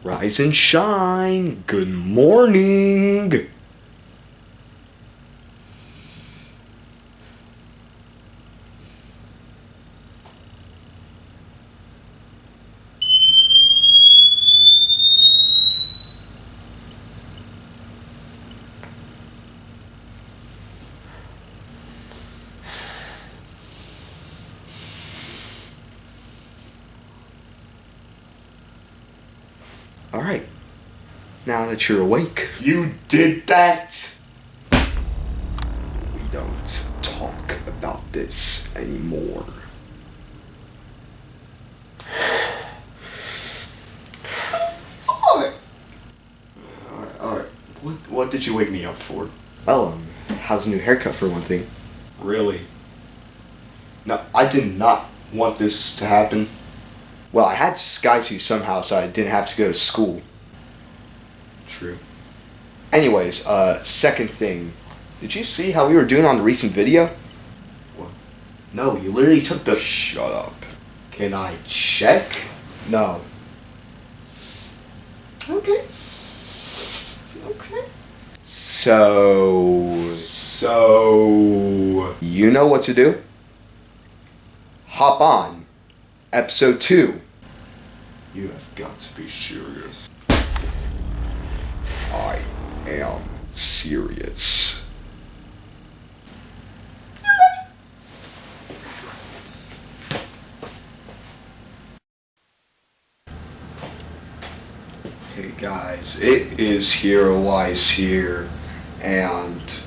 Rise and shine. Good morning. Alright, now that you're awake. You did that! We don't talk about this anymore. Alright. What did you wake me up for? Well, how's a new haircut for one thing? Really? No, I did not want this to happen. Well, I had to disguise you somehow so I didn't have to go to school. True. Anyways, second thing. Did you see how we were doing on the recent video? What? No, you literally took the... Shut up. Can I check? No. Okay. So... You know what to do? Hop on. Episode 2. You have got to be serious. I am serious. Hey guys, it is Hero Wise here, and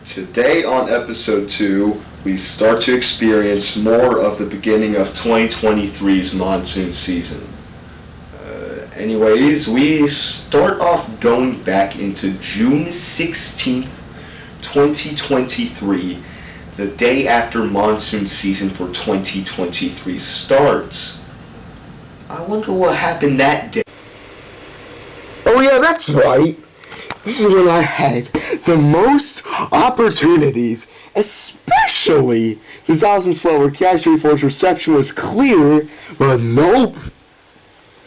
today on episode 2, we start to experience more of the beginning of 2023's monsoon season. Anyways, we start off going back into June 16th, 2023, the day after monsoon season for 2023 starts. I wonder what happened that day. Oh yeah, that's right. This is when I had the most opportunities, especially since I was in slower cash reforce reception was clear, but nope.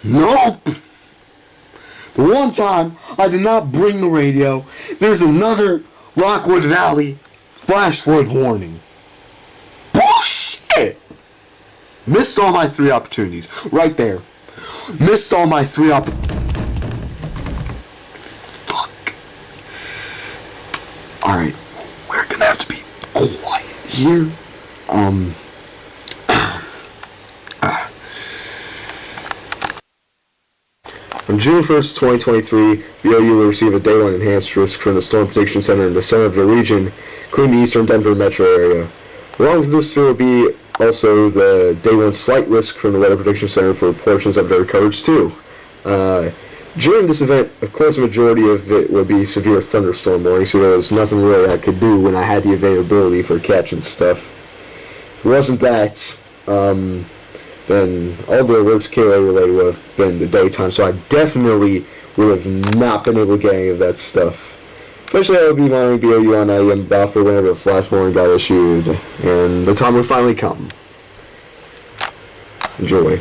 The one time I did not bring the radio, there's another Lockwood Valley flash flood warning. Bullshit! Missed all my 3 opportunities. Right there. Missed all my 3 opportunities. Alright, we're gonna have to be quiet here. On June 1st, 2023, BOU will receive a Day 1 enhanced risk from the Storm Prediction Center in the center of the region, including the eastern Denver metro area. Along with this, there will be also the Day 1 slight risk from the Weather Prediction Center for portions of their coverage too. During this event, of course, a majority of it will be severe thunderstorm warning, so there was nothing really I could do when I had the availability for catching stuff. If it wasn't that, then all the alerts KOA related would have been the daytime, so I definitely would have not been able to get any of that stuff. Especially I would be monitoring BOU on IEM buffer whenever the flash warning got issued, and the time would finally come. Enjoy.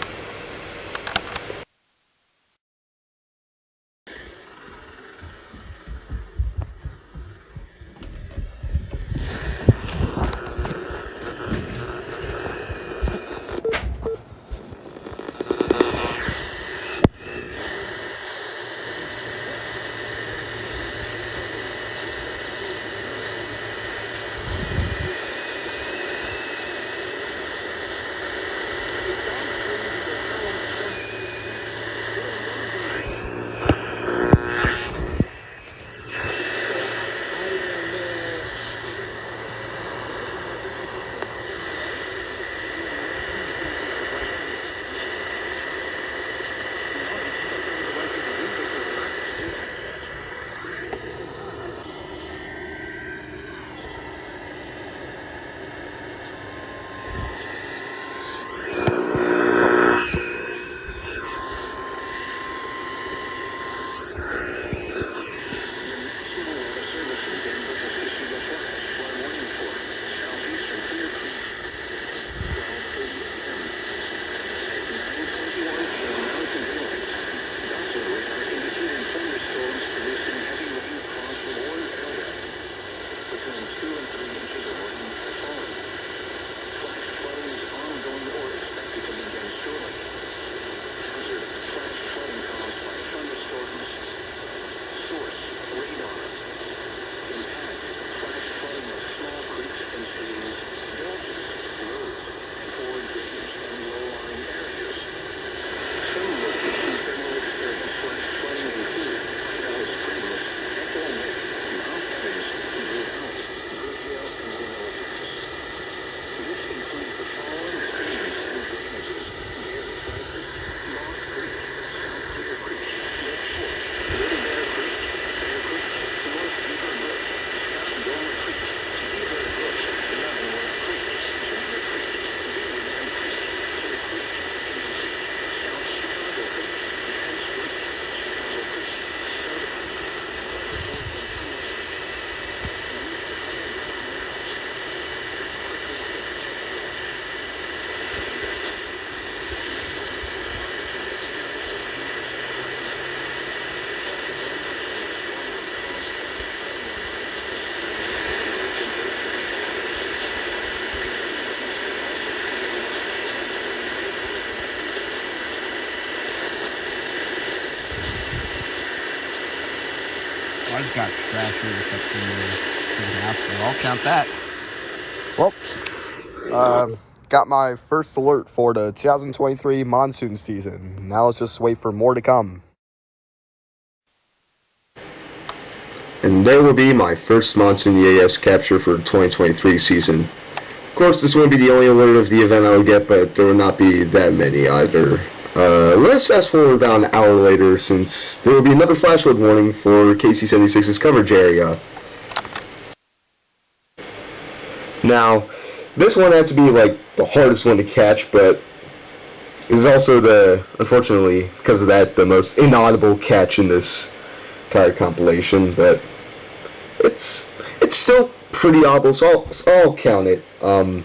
I just got trashy reception in the second half, but I'll count that. Well, got my first alert for the 2023 monsoon season. Now let's just wait for more to come. And there will be my first monsoon EAS capture for the 2023 season. Of course, this won't be the only alert of the event I will get, but there will not be that many either. Let's fast forward about an hour later, since there will be another flash flood warning for KC-76's coverage area. Now, this one had to be like the hardest one to catch, but it was also unfortunately, because of that, the most inaudible catch in this entire compilation. But it's still pretty audible, so I'll count it. You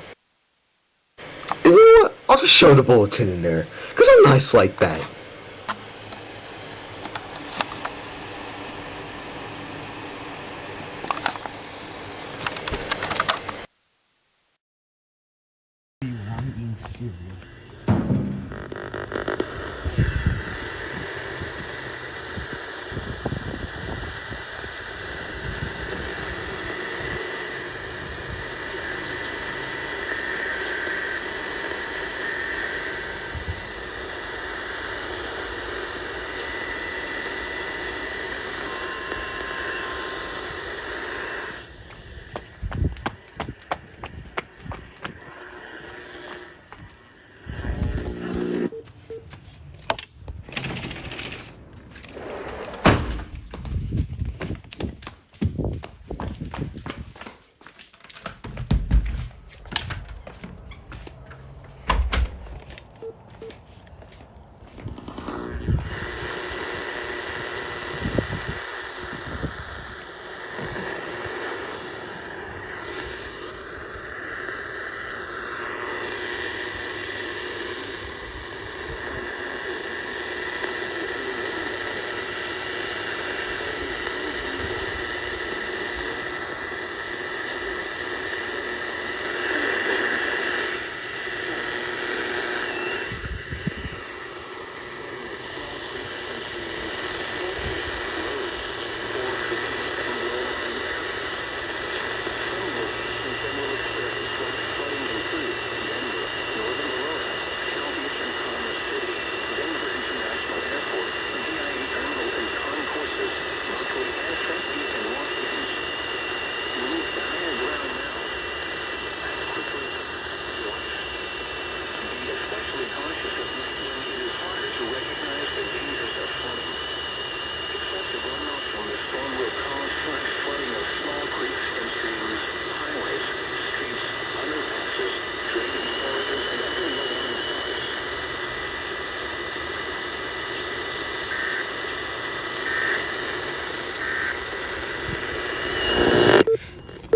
know what? I'll just show the bulletin in there, because I'm nice like that.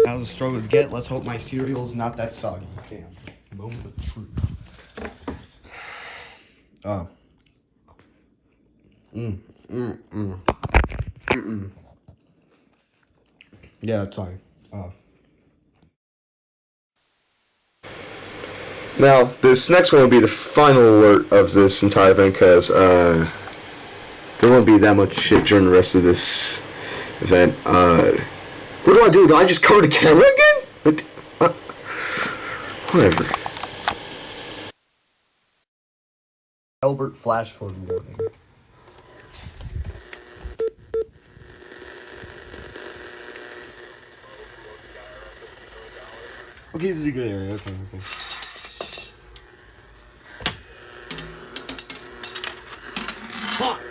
That was a struggle to get. Let's hope my cereal is not that soggy. Damn. Moment of truth. Oh. Yeah, that's soggy. Oh. Now, this next one will be the final alert of this entire event, because there won't be that much shit during the rest of this event. What do I do? Do I just cover the camera again? Whatever. Albert flash flood warning. Okay, this is a good area. Okay. Fuck!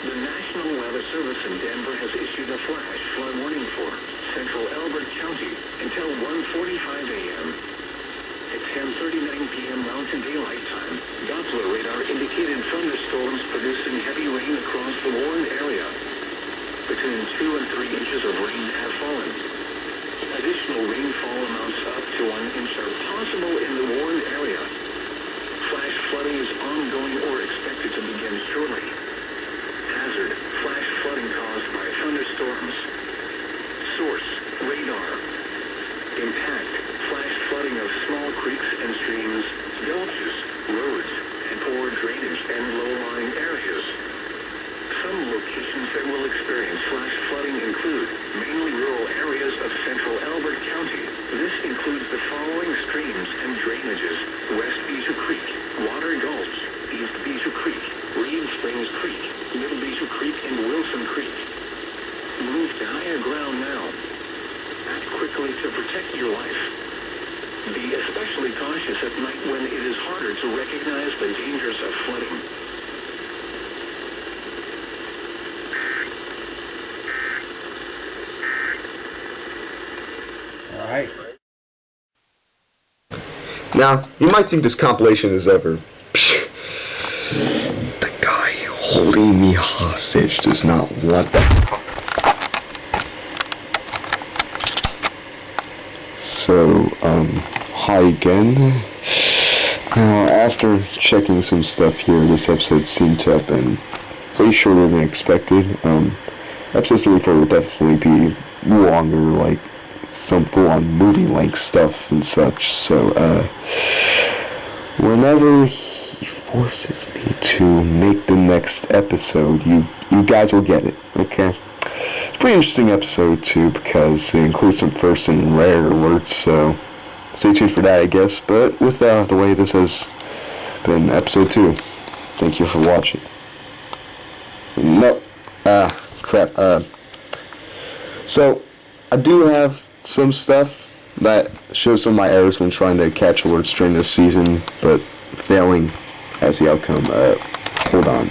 The National Weather Service in Denver has issued a flash flood warning for central Elbert County until 1:45 a.m. At 10:39 p.m. Mountain Daylight Time, Doppler radar indicated thunderstorms producing heavy rain across the warned area. Between 2 and 3 inches of rain have fallen. Additional rainfall amounts up to 1 inch are possible in the warned area. Flash flooding is ongoing or expected to begin shortly. Hazard: flash flooding caused by thunderstorms. Source: radar. Impact: flash flooding of small creeks and streams, gulches, roads, and poor drainage and low-lying areas. Some locations that will experience flash flooding include mainly rural areas of central Elbert County. This includes the following streams and drainages: West Bijou Creek, Water Gulch, East Bijou Creek, Reed Springs Creek, Middle Bijou Creek, and Wilson Creek. Move to higher ground now. Act quickly to protect your life. Be especially cautious at night when it is harder to recognize the dangers of flooding. Alright. Now, you might think this compilation is over. The guy holding me hostage does not want that. So, hi again. Now, after checking some stuff here, this episode seemed to have been way shorter than expected. Episodes 3 and 4 will definitely be longer, like some full-on movie-length stuff and such. So, whenever he forces me to make the next episode, you guys will get it, okay? It's a pretty interesting episode, too, because it includes some first and rare alerts, so stay tuned for that, I guess. But with the way this has been episode 2, thank you for watching. No, crap, so, I do have some stuff that shows some of my errors when trying to catch alerts during this season, but failing as the outcome. Hold on.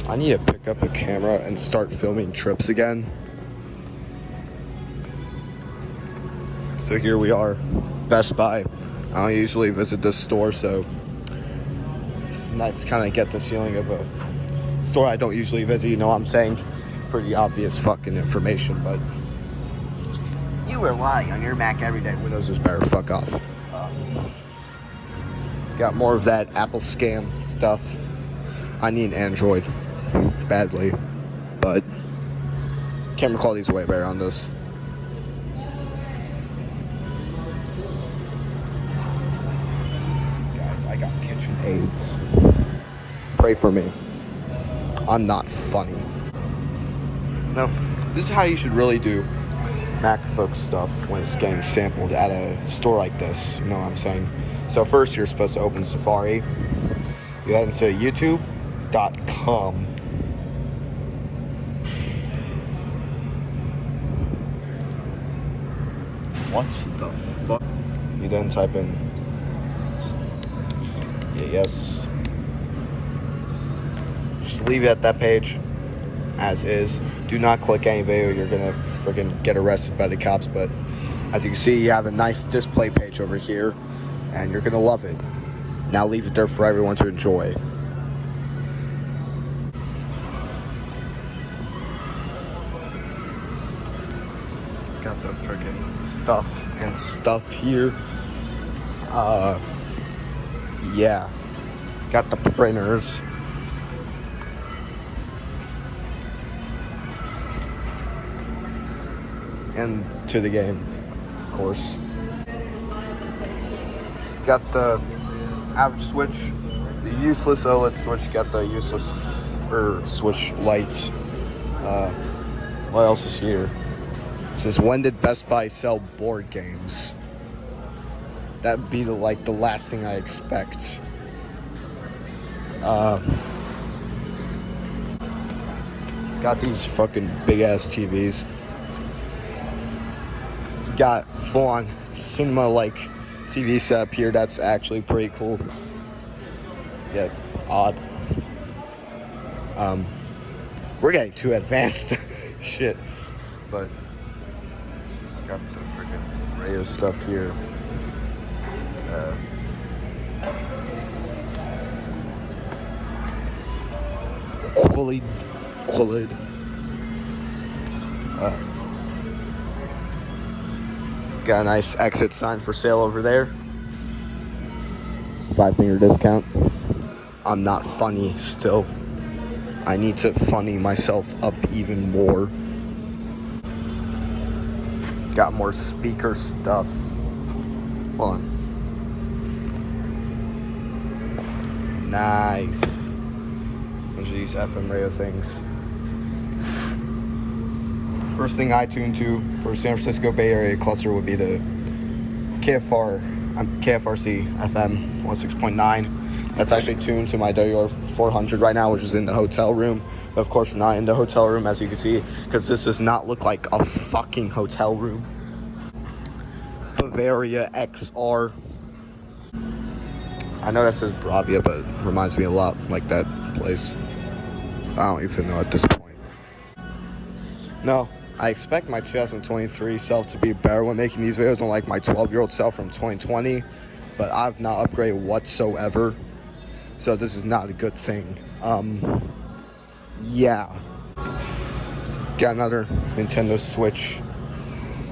I need to pick up a camera and start filming trips again. So here we are, Best Buy. I don't usually visit this store, so it's nice to kind of get this feeling of a store I don't usually visit, you know what I'm saying? Pretty obvious fucking information, but you rely on your Mac every day. Windows is better, fuck off. Got more of that Apple scam stuff. I need Android badly, but camera quality is way better on this. Guys, I got kitchen aids. Pray for me. I'm not funny. No, this is how you should really do MacBook stuff when it's getting sampled at a store like this. You know what I'm saying? So first, you're supposed to open Safari. You head into youtube.com. What the fuck? You then type in EAS. Just leave it at that page as is. Do not click any video. You're gonna freaking get arrested by the cops. But as you can see, you have a nice display page over here, and you're gonna love it. Now leave it there for everyone to enjoy. Got the freaking stuff here. Yeah. Got the printers. And to the games, of course. Got the average switch, the useless OLED switch, got the useless switch lights. What else is here? It says, when did Best Buy sell board games? That'd be the last thing I expect. Got these fucking big ass TVs. Got full on cinema TV set up here. That's actually pretty cool. Yeah, odd. We're getting too advanced. Shit. But got the freaking radio stuff here. Qualid. Got a nice exit sign for sale over there. 5-finger discount. I'm not funny still. I need to funny myself up even more. Got more speaker stuff. Hold on. Nice. Those are these FM radio things. First thing I tune to for San Francisco Bay Area cluster would be the KFRC FM 106.9. That's actually tuned to my WR 400 right now, which is in the hotel room. But of course, we're not in the hotel room, as you can see, because this does not look like a fucking hotel room. Bavaria XR. I know that says Bravia, but it reminds me a lot like that place. I don't even know at this point. No, I expect my 2023 self to be better when making these videos, unlike my 12-year-old self from 2020. But I've not upgraded whatsoever. So this is not a good thing. Yeah. Got another Nintendo Switch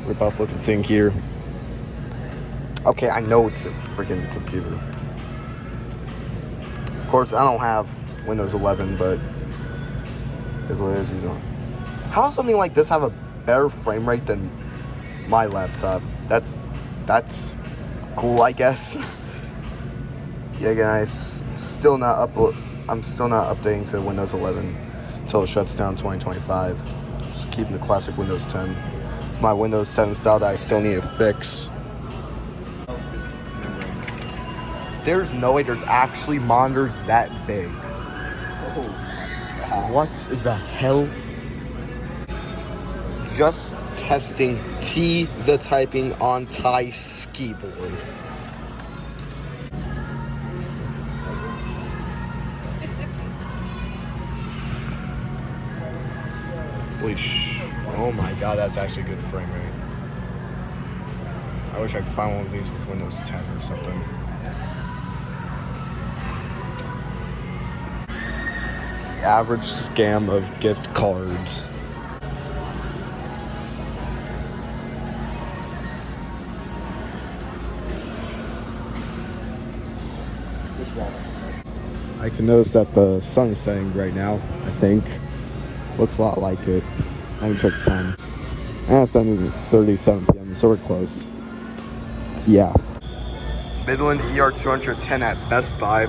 rip-off looking thing here. Okay, I know it's a freaking computer. Of course, I don't have Windows 11, but here's what it is. How does something like this have a better frame rate than my laptop? That's cool, I guess. Yeah, guys, I'm still not updating to Windows 11 until it shuts down 2025. Just keeping the classic Windows 10. My Windows 7 style that I still need to fix. There's no way there's actually monitors that big. What the hell? Just testing T the typing on Ty's keyboard. Oh my god, that's actually good frame rate. I wish I could find one of these with Windows 10 or something. The average scam of gift cards. I can notice that the sun is setting right now, I think. Looks a lot like it. I haven't checked the time. It's 7:37 p.m., so we're close. Yeah. Midland ER210 at Best Buy.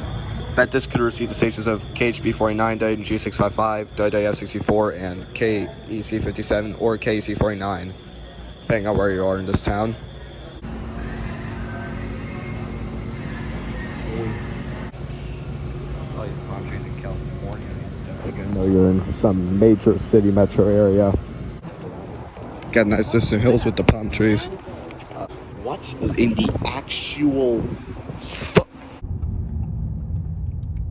Bet this could receive the stations of KHB49, Dayton G655, F64, and KEC57 or KEC49, depending on where you are in this town. All these palm trees in California. Definitely gonna know you're in some major city metro area. Got nice distant hills with the palm trees. What in the actual?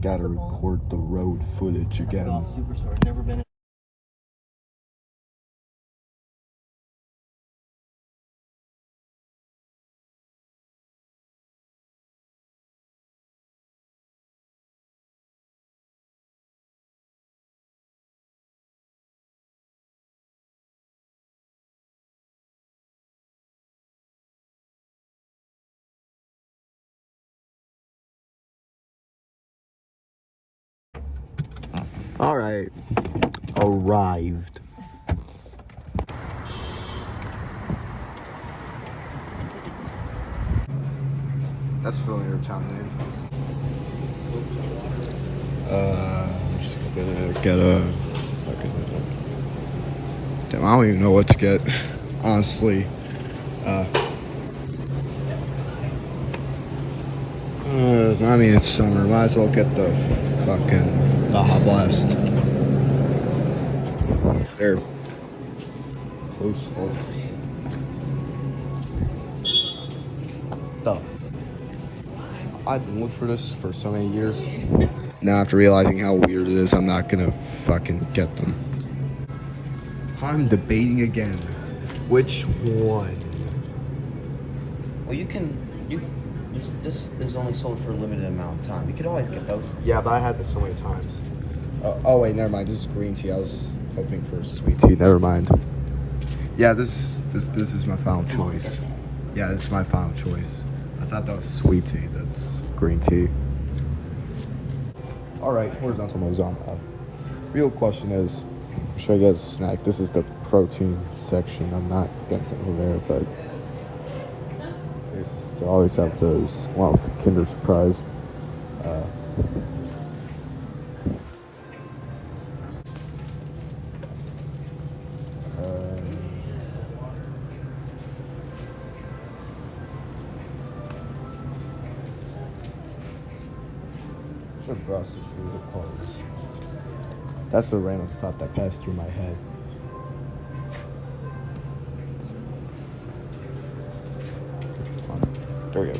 Gotta record the road footage again. Superstore. Never been. Alright. Arrived. That's familiar town name. I'm just gonna get a fucking. Damn, I don't even know what to get. Honestly. I mean, it's summer. Might as well get the fucking Baja Blast. They're close. What the I've been looking for this for so many years. Now after realizing how weird it is, I'm not gonna fucking get them. I'm debating again. Which one? Well, this is only sold for a limited amount of time. You could always get those. Yeah, but I had this so many times. Oh wait, never mind. This is green tea. I was hoping for sweet tea. Never mind. Yeah, this is my final choice. Yeah, this is my final choice. I thought that was sweet tea. That's green tea. All right, horizontal moves on. Real question is, should I get a snack? This is the protein section. I'm not getting something over there, but it's just, I always have those. Wow, it's Kinder Surprise. Should have brought some Buddha cards. That's a random thought that passed through my head. There we go.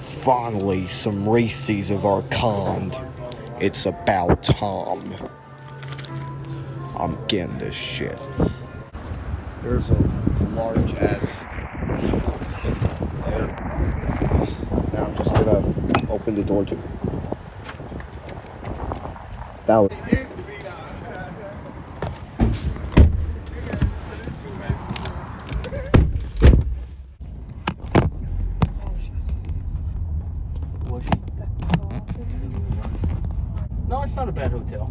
Finally, some races of our kind. It's about time. I'm getting this shit. There's a large ass there. Now I'm just gonna open the door to. That was. No, it's not a bad hotel.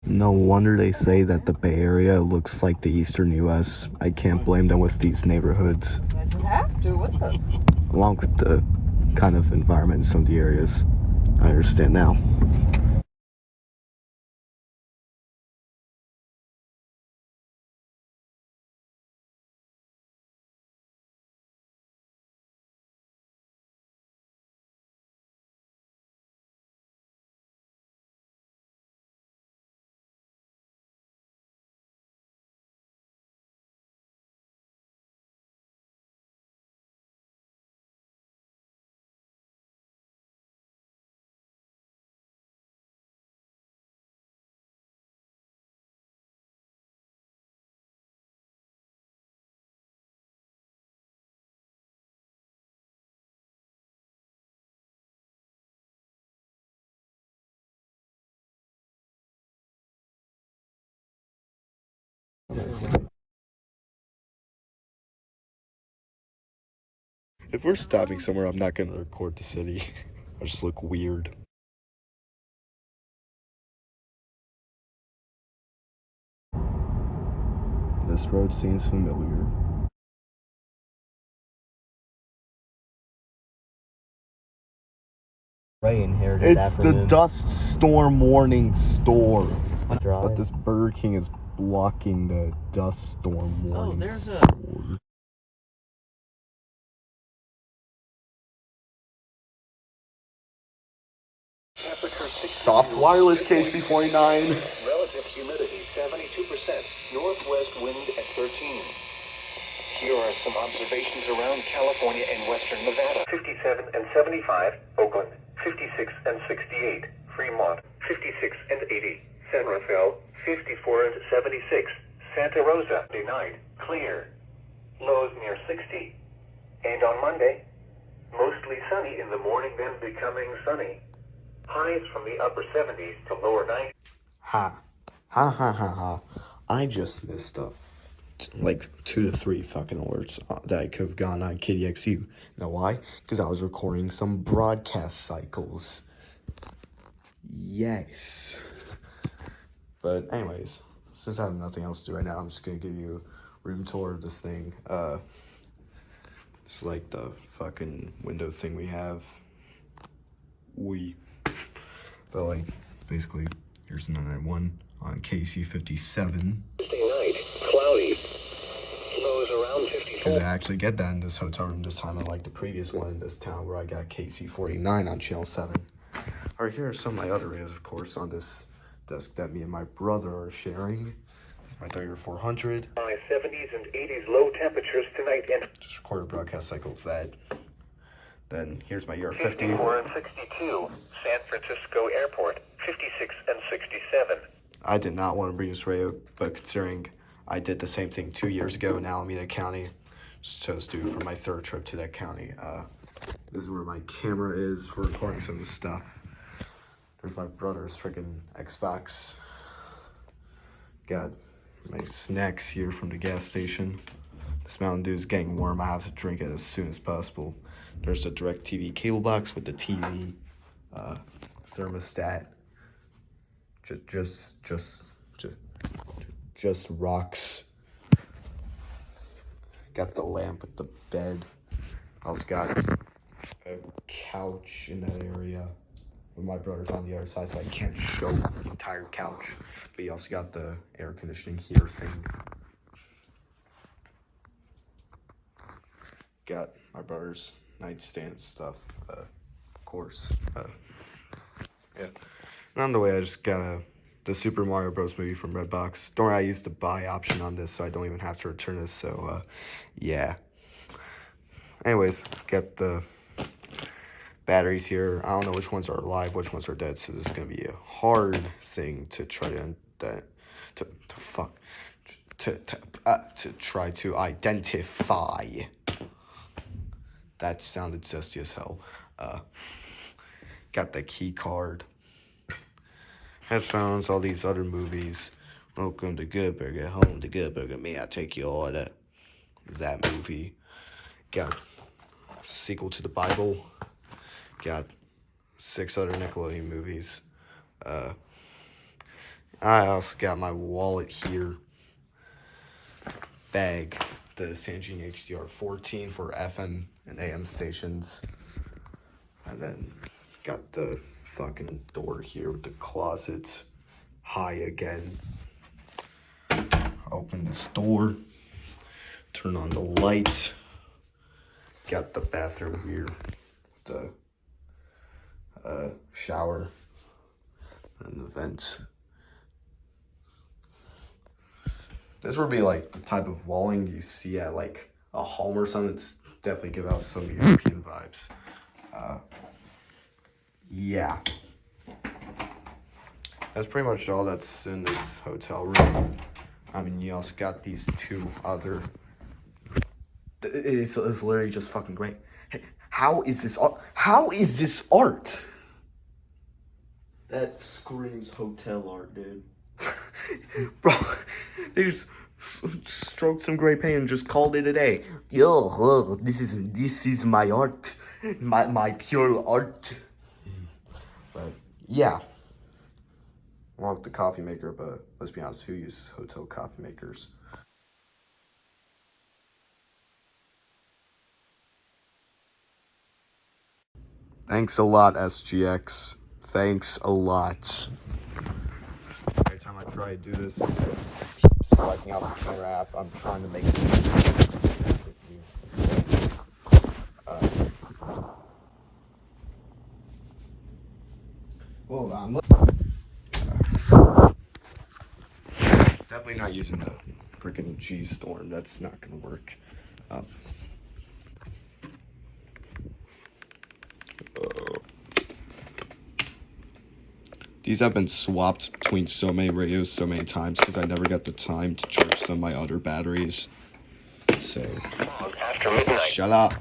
No wonder they say that the Bay Area looks like the Eastern U.S. I can't blame them with these neighborhoods. You have to, what the? Along with the kind of environment in some of the areas. I understand now. If we're stopping somewhere, I'm not gonna record the city. I just look weird. This road seems familiar. Rain here It's afternoon. The dust storm warning storm. But this Burger King is blocking the dust storm warning. Oh, there's a... Soft wireless KHB49. Relative humidity 72%. Northwest wind at 13. Here are some observations around California and western Nevada. 57 and 75, Oakland. 56 and 68, Fremont. 56 and 80, San Rafael. 54 and 76, Santa Rosa. Night, clear. Lows near 60. And on Monday, mostly sunny in the morning, then becoming sunny. Highs from the upper 70s to lower 90s. Ha. I just missed like 2 to 3 fucking alerts that I could have gone on KDXU. Know why? Because I was recording some broadcast cycles. Yes. But anyways, since I have nothing else to do right now, I'm just gonna give you a room tour of this thing. It's like the fucking window thing we have. But like, basically, here's 991 on KC57. Tuesday night. around 54. Because I actually get that in this hotel room this time, unlike the previous one in this town where I got KC49 on channel 7. Alright, here are some of my other radios, of course, on this desk that me and my brother are sharing. My 3400. High 70s and 80s low temperatures tonight and Just recorded broadcast cycle of that. Then here's my ER50. 54 and 62. San Francisco Airport, 56 and 67. I did not want to bring this radio, but considering I did the same thing 2 years ago in Alameda County, just chose to do for my third trip to that county. This is where my camera is for recording some of this stuff. There's my brother's freaking Xbox. Got my snacks here from the gas station. This Mountain Dew is getting warm. I have to drink it as soon as possible. There's the DirecTV cable box with the TV, thermostat. Just rocks. Got the lamp with the bed. Also got a couch in that area. But my brother's on the other side, so I can't show the entire couch. But you also got the air conditioning heater thing. Got my brother's nightstand stuff, of course. Yeah. And on the way, I just got the Super Mario Bros. Movie from Redbox. Don't worry, I used the buy option on this, so I don't even have to return this. So, yeah. Anyways, got the batteries here. I don't know which ones are alive, which ones are dead, so this is gonna be a hard thing to try to try to identify. That sounded zesty as hell. Got the key card, headphones, all these other movies. Welcome to Good Burger, home to Good Burger. May I take your order? That movie. Got sequel to the Bible. Got 6 other Nickelodeon movies. I also got my wallet here. Bag, the Sanjin HDR14 for FM and AM stations. And then got the fucking door here with the closets. High again. Open this door. Turn on the light. Got the bathroom here. The shower and the vents. This would be like the type of walling you see at like a home or something. It's definitely give out some European vibes. Yeah. That's pretty much all that's in this hotel room. I mean, you also got these 2 other. It's literally just fucking great. Hey, how is this art? How is this art? That screams hotel art, dude. Bro, they just stroked some gray paint and just called it a day. Yo, this is my art, my pure art. But yeah, along with the coffee maker. But let's be honest, who uses hotel coffee makers? Thanks a lot, SGX. Thanks a lot. Every time I try to do this, I keep swiping out the camera app. I'm trying to make sense. Well, I'm definitely not using the freaking G-Storm. That's not gonna work. These have been swapped between so many radios so many times because I never got the time to charge some of my other batteries. So, after midnight. shut up.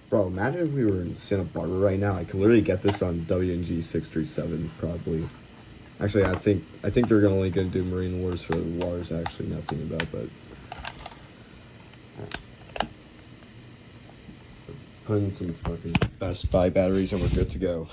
Bro, imagine if we were in Santa Barbara right now. I could literally get this on WNG 637 probably. Actually, I think they're only gonna do Marine Wars for the waters. Actually, nothing about, but put in some fucking Best Buy batteries and we're good to go.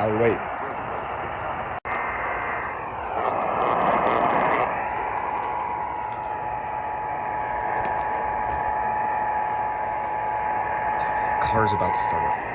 I'll wait. Car's about to start up.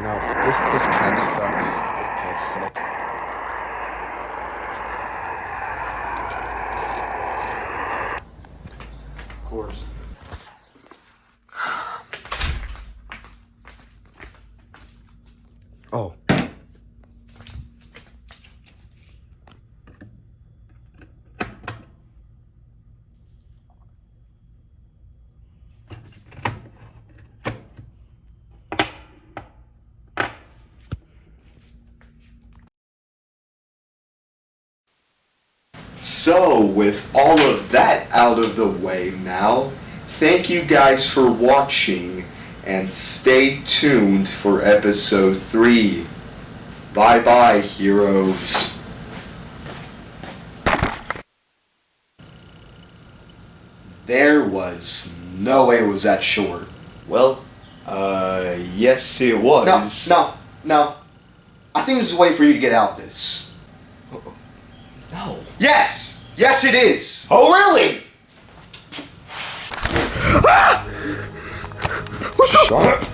No, this couch sucks. This couch sucks. Of course. Oh. So, with all of that out of the way now, thank you guys for watching, and stay tuned for episode 3. Bye bye, heroes. There was no way it was that short. Well, yes it was. No. I think this is a way for you to get out of this. No. Yes! Yes it is! Oh really? Shut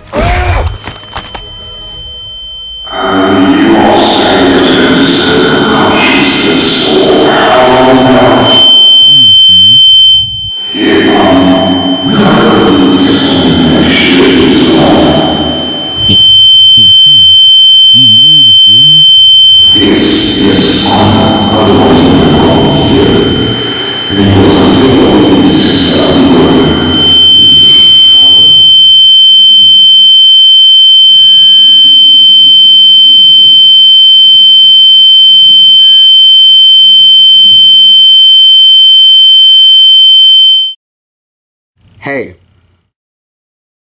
Hey,